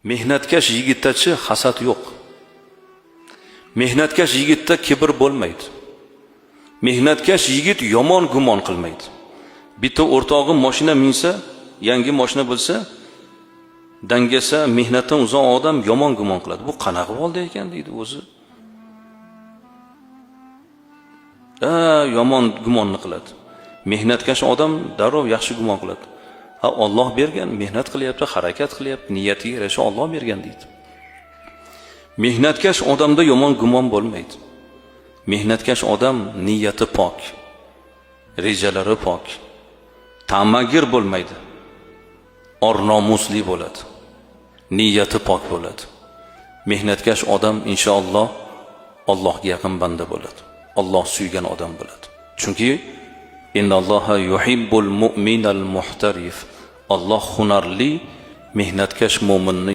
Mehnatkash yigitdachi hasad yo'q. Mehnatkash yigitda kibr bo'lmaydi. Mehnatkash yigit yomon gumon qilmaydi. Bitta o'rtog'i mashina minsa, yangi mashina bo'lsa, dangasa, mehnatdan uzoq odam yomon gumon qiladi. Bu qanaqa bo'ldi ekan deydi o'zi. Yomon gumonni qiladi. Mehnatkash odam darrov yaxshi gumon qiladi. Alloh bergan, mehnat qilyapti, harakat qilyapti, niyatiga yarasha Alloh bergan deydi. Mehnatkash odamda yomon gumon bo'lmaydi. Mehnatkash odam niyati pok, rejalari pok, ta'magir bo'lmaydi. Or-nomusli bo'ladi. Niyati pok bo'ladi. Mehnatkash odam inshaalloh Allohga yaqin banda bo'ladi. Alloh suygan odam bo'ladi. Chunki innalloha yuhibbul mu'minal muhtarif. Alloh hunarli, mehnatkash mo'minni